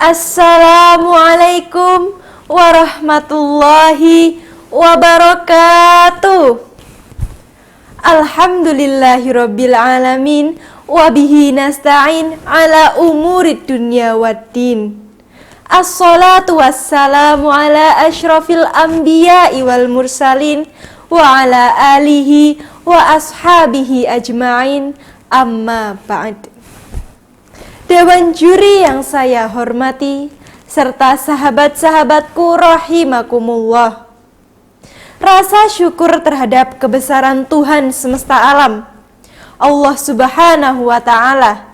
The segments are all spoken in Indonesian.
Assalamualaikum warahmatullahi wabarakatuh. Alhamdulillahirabbil alamin wa bihi nasta'in ala umurid dunya waddin. Assalatu wassalamu ala asyrafil anbiya'i wal mursalin wa ala alihi wa ashabihi ajma'in, amma ba'd. Dewan juri yang saya hormati, serta sahabat-sahabatku rahimakumullah. Rasa syukur terhadap kebesaran Tuhan semesta alam, Allah Subhanahu wa Ta'ala,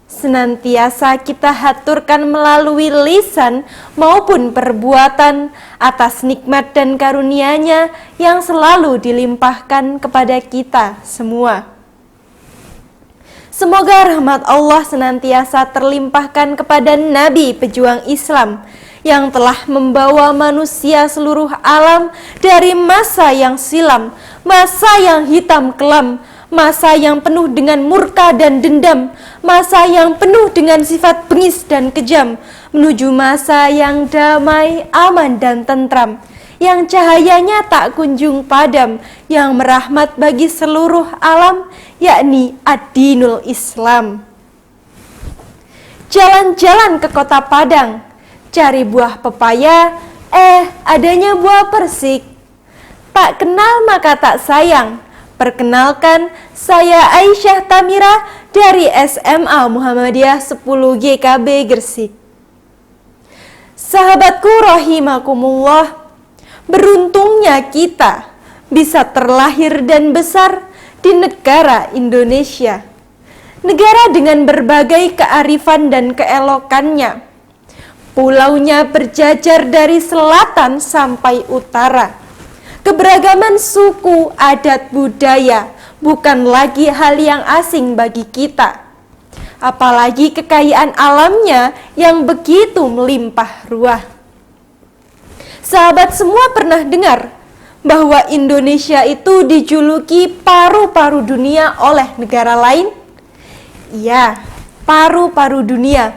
senantiasa kita haturkan melalui lisan maupun perbuatan atas nikmat dan karunia-Nya yang selalu dilimpahkan kepada kita semua. Semoga rahmat Allah senantiasa terlimpahkan kepada Nabi pejuang Islam yang telah membawa manusia seluruh alam dari masa yang silam, masa yang hitam kelam, masa yang penuh dengan murka dan dendam, masa yang penuh dengan sifat bengis dan kejam, menuju masa yang damai, aman dan tentram, yang cahayanya tak kunjung padam, yang merahmat bagi seluruh alam, yakni ad-dinul Islam. Jalan-jalan ke kota Padang, cari buah pepaya, adanya buah persik. Tak kenal maka tak sayang. Perkenalkan, saya Aisyah Tamira dari SMA Muhammadiyah 10 GKB Gresik. Sahabatku rahimakumullah, beruntungnya kita bisa terlahir dan besar di negara Indonesia, negara dengan berbagai kearifan dan keelokannya. Pulaunya berjajar dari selatan sampai utara. Keberagaman suku, adat, budaya bukan lagi hal yang asing bagi kita. Apalagi kekayaan alamnya yang begitu melimpah ruah. Sahabat semua pernah dengar bahwa Indonesia itu dijuluki paru-paru dunia oleh negara lain? Iya, paru-paru dunia.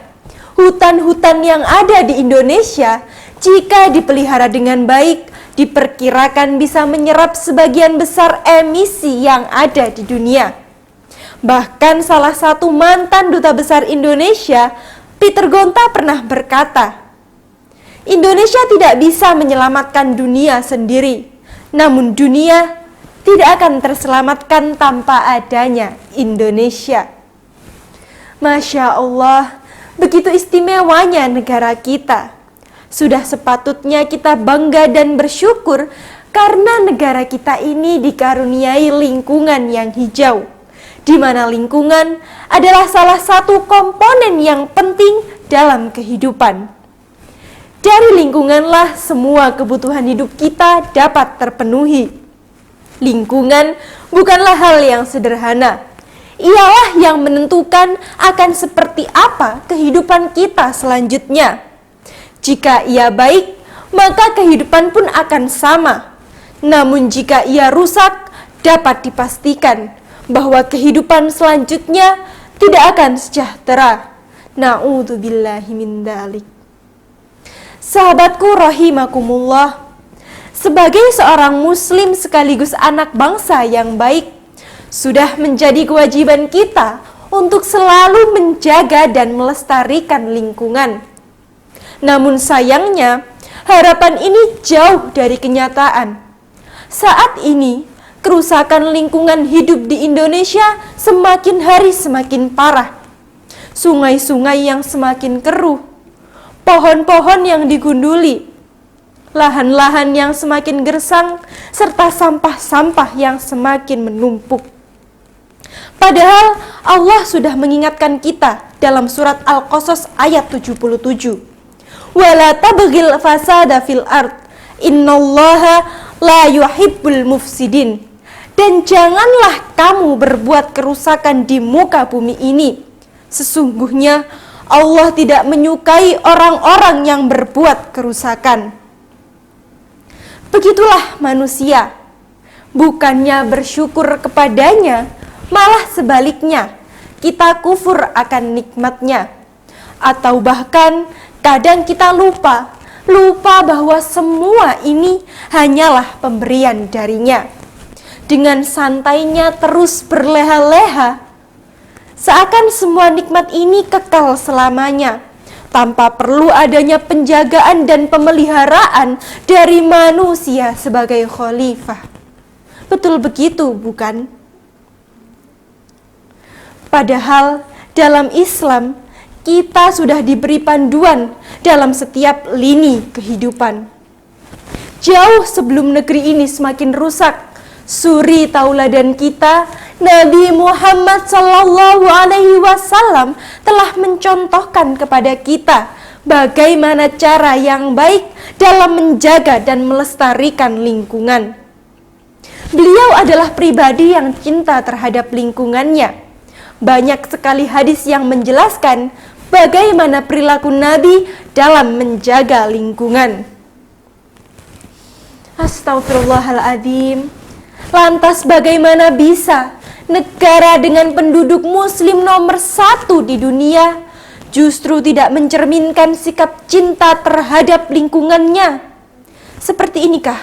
Hutan-hutan yang ada di Indonesia, jika dipelihara dengan baik, diperkirakan bisa menyerap sebagian besar emisi yang ada di dunia. Bahkan salah satu mantan duta besar Indonesia, Peter Gonta, pernah berkata, Indonesia tidak bisa menyelamatkan dunia sendiri, namun dunia tidak akan terselamatkan tanpa adanya Indonesia. Masya Allah, begitu istimewanya negara kita. Sudah sepatutnya kita bangga dan bersyukur karena negara kita ini dikaruniai lingkungan yang hijau, di mana lingkungan adalah salah satu komponen yang penting dalam kehidupan. Dari lingkunganlah semua kebutuhan hidup kita dapat terpenuhi. Lingkungan bukanlah hal yang sederhana. Ialah yang menentukan akan seperti apa kehidupan kita selanjutnya. Jika ia baik, maka kehidupan pun akan sama. Namun jika ia rusak, dapat dipastikan bahwa kehidupan selanjutnya tidak akan sejahtera. Na'udzubillahi min dzalik. Sahabatku rahimakumullah, sebagai seorang muslim sekaligus anak bangsa yang baik, sudah menjadi kewajiban kita untuk selalu menjaga dan melestarikan lingkungan. Namun sayangnya, harapan ini jauh dari kenyataan. Saat ini, kerusakan lingkungan hidup di Indonesia semakin hari semakin parah. Sungai-sungai yang semakin keruh, pohon-pohon yang digunduli, lahan-lahan yang semakin gersang, serta sampah-sampah yang semakin menumpuk. Padahal Allah sudah mengingatkan kita dalam surat Al-Qasas ayat 77. Wala tabghil fasada fil ard, innallaha la yuhibbul mufsidin. Dan janganlah kamu berbuat kerusakan di muka bumi ini. Sesungguhnya Allah tidak menyukai orang-orang yang berbuat kerusakan. Begitulah manusia, bukannya bersyukur kepadanya, malah sebaliknya, kita kufur akan nikmatnya, atau bahkan Kadang kita lupa bahwa semua ini hanyalah pemberian darinya. Dengan santainya terus berleha-leha, seakan semua nikmat ini kekal selamanya, tanpa perlu adanya penjagaan dan pemeliharaan dari manusia sebagai khalifah. Betul begitu, bukan? Padahal dalam Islam, kita sudah diberi panduan dalam setiap lini kehidupan. Jauh sebelum negeri ini semakin rusak, suri tauladan kita, Nabi Muhammad SAW telah mencontohkan kepada kita bagaimana cara yang baik dalam menjaga dan melestarikan lingkungan. Beliau adalah pribadi yang cinta terhadap lingkungannya. Banyak sekali hadis yang menjelaskan bagaimana perilaku Nabi dalam menjaga lingkungan. Astagfirullahaladzim. Lantas bagaimana bisa negara dengan penduduk muslim nomor 1 di dunia justru tidak mencerminkan sikap cinta terhadap lingkungannya? Seperti inikah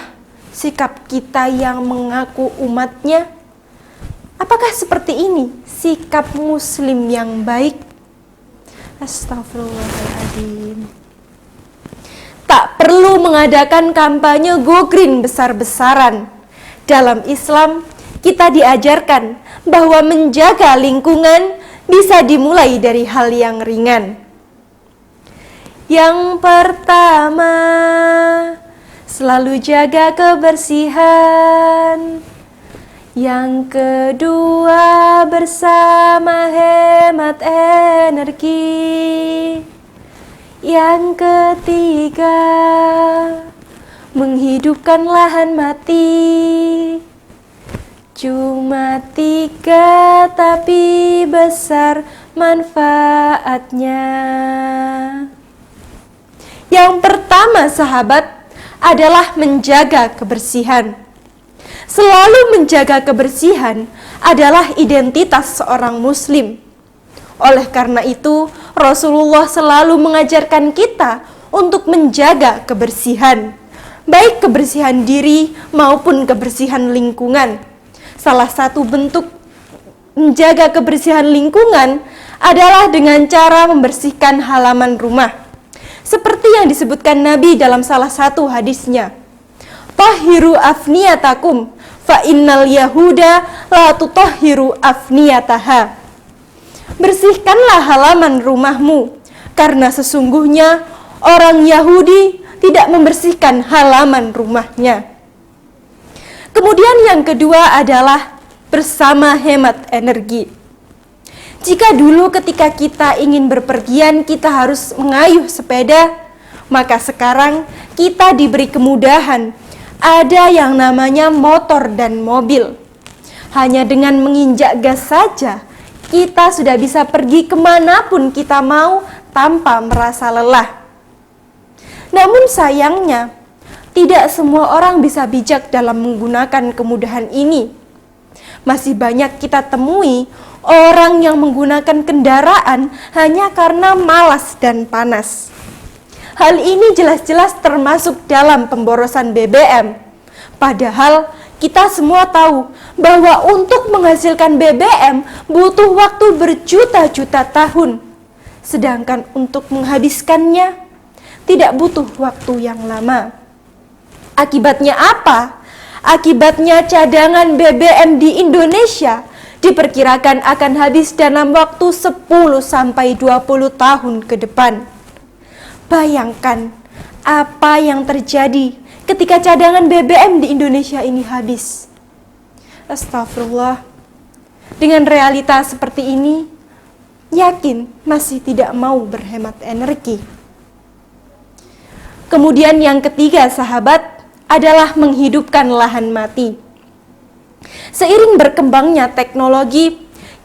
sikap kita yang mengaku umatnya? Apakah seperti ini sikap muslim yang baik? Astagfirullahaladzim. Tak perlu mengadakan kampanye go green besar-besaran. Dalam Islam, kita diajarkan bahwa menjaga lingkungan bisa dimulai dari hal yang ringan. Yang pertama, selalu jaga kebersihan. Yang kedua, bersama hemat energi. Yang ketiga, menghidupkan lahan mati. Cuma 3 tapi besar manfaatnya. Yang pertama, sahabat, adalah menjaga kebersihan. Selalu menjaga kebersihan adalah identitas seorang muslim. Oleh karena itu, Rasulullah selalu mengajarkan kita untuk menjaga kebersihan, baik kebersihan diri maupun kebersihan lingkungan. Salah satu bentuk menjaga kebersihan lingkungan adalah dengan cara membersihkan halaman rumah. Seperti yang disebutkan Nabi dalam salah satu hadisnya, "Tahhiru afniyatakum, fa innal yahuda la tutahhiru afniyataha." Bersihkanlah halaman rumahmu, karena sesungguhnya orang Yahudi tidak membersihkan halaman rumahnya. Kemudian yang kedua adalah bersama hemat energi. Jika dulu ketika kita ingin berpergian kita harus mengayuh sepeda, maka sekarang kita diberi kemudahan. Ada yang namanya motor dan mobil. Hanya dengan menginjak gas saja, kita sudah bisa pergi kemanapun kita mau tanpa merasa lelah. Namun sayangnya, tidak semua orang bisa bijak dalam menggunakan kemudahan ini. Masih banyak kita temui orang yang menggunakan kendaraan hanya karena malas dan panas. Hal ini jelas-jelas termasuk dalam pemborosan BBM. Padahal kita semua tahu bahwa untuk menghasilkan BBM butuh waktu berjuta-juta tahun. Sedangkan untuk menghabiskannya tidak butuh waktu yang lama. Akibatnya apa? Akibatnya cadangan BBM di Indonesia diperkirakan akan habis dalam waktu 10-20 tahun ke depan. Bayangkan apa yang terjadi ketika cadangan BBM di Indonesia ini habis. Astagfirullah. Dengan realita seperti ini, yakin masih tidak mau berhemat energi. Kemudian yang ketiga, sahabat, adalah menghidupkan lahan mati. Seiring berkembangnya teknologi,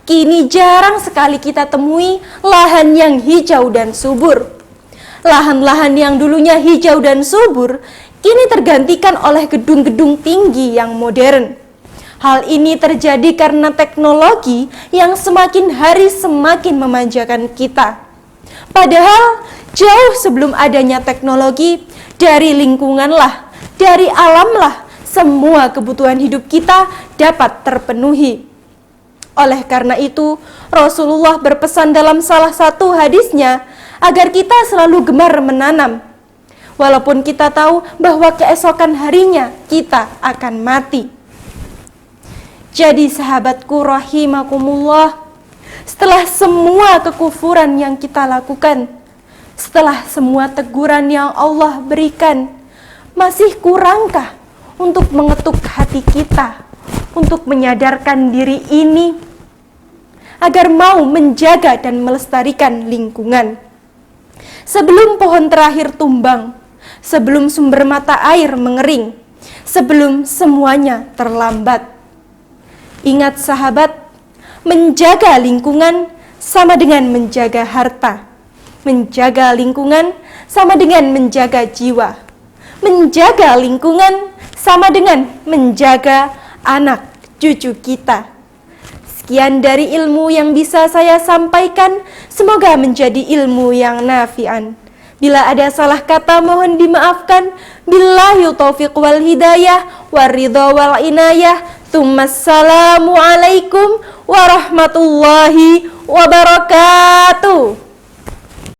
kini jarang sekali kita temui lahan yang hijau dan subur. Lahan-lahan yang dulunya hijau dan subur kini tergantikan oleh gedung-gedung tinggi yang modern. Hal ini terjadi karena teknologi yang semakin hari semakin memanjakan kita. Padahal Jauh sebelum adanya teknologi, dari lingkunganlah, dari alamlah, semua kebutuhan hidup kita dapat terpenuhi. Oleh karena itu, Rasulullah berpesan dalam salah satu hadisnya agar kita selalu gemar menanam. Walaupun kita tahu bahwa keesokan harinya kita akan mati. Jadi sahabatku rahimakumullah, setelah semua kekufuran yang kita lakukan, setelah semua teguran yang Allah berikan, masih kurangkah untuk mengetuk hati kita, untuk menyadarkan diri ini, agar mau menjaga dan melestarikan lingkungan. Sebelum pohon terakhir tumbang, sebelum sumber mata air mengering, sebelum semuanya terlambat. Ingat sahabat, menjaga lingkungan sama dengan menjaga harta. Menjaga lingkungan sama dengan menjaga jiwa. Menjaga lingkungan sama dengan menjaga anak cucu kita. Sekian dari ilmu yang bisa saya sampaikan, semoga menjadi ilmu yang nafi'an. Bila ada salah kata mohon dimaafkan. Billahi taufiq wal hidayah, waridha wal inayah. Assalamualaikum warahmatullahi wabarakatuh.